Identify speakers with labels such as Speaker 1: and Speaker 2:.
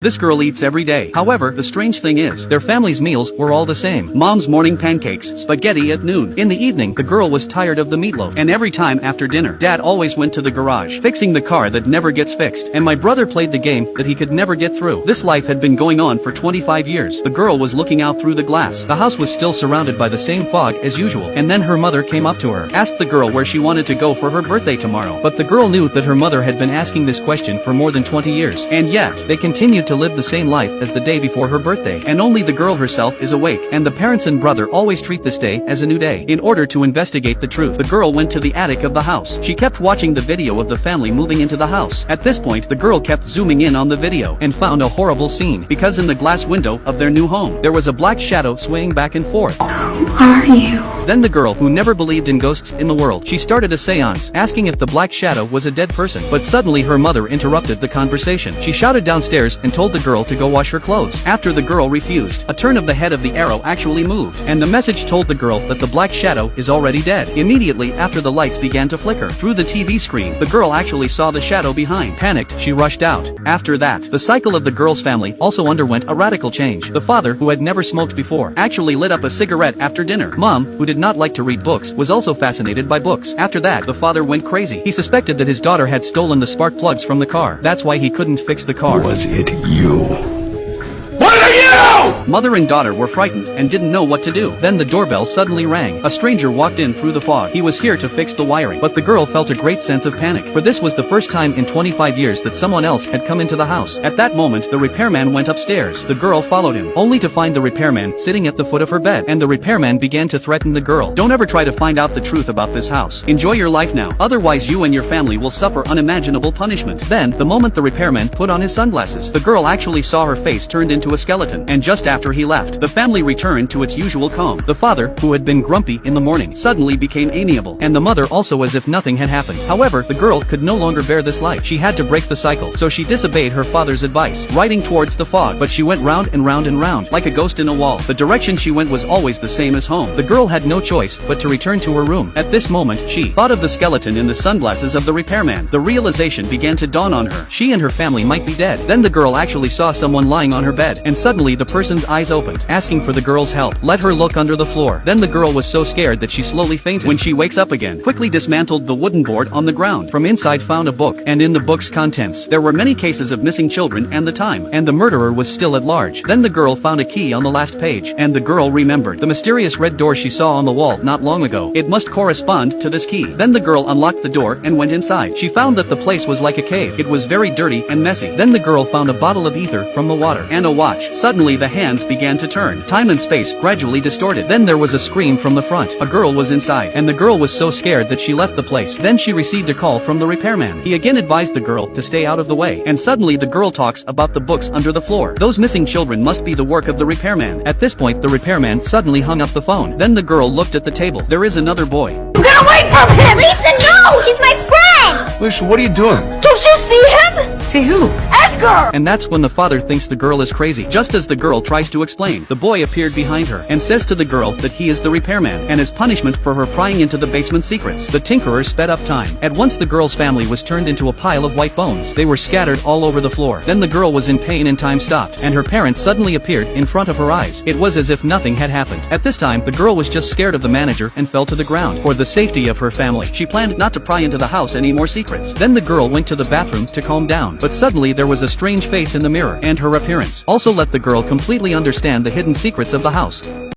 Speaker 1: This girl eats every day. However, the strange thing is, their family's meals were all the same. Mom's morning pancakes, spaghetti at noon. In the evening, the girl was tired of the meatloaf. And every time after dinner, Dad always went to the garage, fixing the car that never gets fixed. And my brother played the game that he could never get through. This life had been going on for 25 years. The girl was looking out through the glass. The house was still surrounded by the same fog as usual. And then her mother came up to her, asked the girl where she wanted to go for her birthday tomorrow. But the girl knew that her mother had been asking this question for more than 20 years. And yet, they continued to live the same life as the day before her birthday, and only the girl herself is awake, and the parents and brother always treat this day as a new day. In order to investigate the truth, the girl went to the attic of the house. She kept watching the video of the family moving into the house. At this point, the girl kept zooming in on the video, and found a horrible scene, because in the glass window of their new home, there was a black shadow swaying back and forth.
Speaker 2: Who are you?
Speaker 1: Then the girl, who never believed in ghosts in the world, she started a seance, asking if the black shadow was a dead person. But suddenly her mother interrupted the conversation. She shouted downstairs and told the girl to go wash her clothes. After the girl refused, a turn of the head of the arrow actually moved, and the message told the girl that the black shadow is already dead. Immediately after, the lights began to flicker. Through the TV screen, the girl actually saw the shadow behind. Panicked, she rushed out. After that, the cycle of the girl's family also underwent a radical change. The father, who had never smoked before, actually lit up a cigarette after dinner. Mom, who did not like to read books, was also fascinated by books. After that, the father went crazy. He suspected that his daughter had stolen the spark plugs from the car. That's why he couldn't fix the car.
Speaker 3: Was it you?
Speaker 1: Mother and daughter were frightened and didn't know what to do. Then the doorbell suddenly rang. A stranger walked in through the fog. He was here to fix the wiring. But the girl felt a great sense of panic, for this was the first time in 25 years that someone else had come into the house. At that moment, the repairman went upstairs. The girl followed him, only to find the repairman sitting at the foot of her bed. And the repairman began to threaten the girl. Don't ever try to find out the truth about this house. Enjoy your life now. Otherwise you and your family will suffer unimaginable punishment. Then, the moment the repairman put on his sunglasses, the girl actually saw her face turned into a skeleton. And just after he left, the family returned to its usual calm. The father, who had been grumpy in the morning, suddenly became amiable, and the mother also as if nothing had happened. However, the girl could no longer bear this life. She had to break the cycle, so she disobeyed her father's advice, riding towards the fog, but she went round and round and round, like a ghost in a wall. The direction she went was always the same as home. The girl had no choice but to return to her room. At this moment, she thought of the skeleton in the sunglasses of the repairman. The realization began to dawn on her. She and her family might be dead. Then the girl actually saw someone lying on her bed, and suddenly the person's eyes opened, asking for the girl's help. Let her look under the floor. Then the girl was so scared that she slowly fainted. When she wakes up again, quickly dismantled the wooden board on the ground. From inside found a book, and in the book's contents, there were many cases of missing children and the time, and the murderer was still at large. Then the girl found a key on the last page, and the girl remembered the mysterious red door she saw on the wall not long ago. It must correspond to this key. Then the girl unlocked the door and went inside. She found that the place was like a cave. It was very dirty and messy. Then the girl found a bottle of ether from the water, and a watch. Suddenly the hands began to turn. Time and space gradually distorted. Then there was a scream from the front. A girl was inside, and the girl was so scared that she left the place. Then she received a call from the repairman. He again advised the girl to stay out of the way, and suddenly the girl talks about the books under the floor. Those missing children must be the work of the repairman. At this point, the repairman suddenly hung up the phone. Then the girl looked at the table. There is another boy.
Speaker 2: Get away from him! Lisa, no! He's my friend!
Speaker 3: Lisa, what are you doing?
Speaker 2: Don't you see him?
Speaker 4: See who?
Speaker 2: Edgar!
Speaker 1: And that's when the father thinks the girl is crazy. Just as the girl tries to explain, the boy appeared behind her, and says to the girl that he is the repairman, and as punishment for her prying into the basement secrets, the tinkerer sped up time. At once the girl's family was turned into a pile of white bones. They were scattered all over the floor. Then the girl was in pain and time stopped, and her parents suddenly appeared in front of her eyes. It was as if nothing had happened. At this time, the girl was just scared of the manager and fell to the ground. For the safety of her family, she planned not to pry into the house any more secrets. Then the girl went to the bathroom to calm down, but suddenly there was a strange face in the mirror, and her appearance also let the girl completely understand the hidden secrets of the house.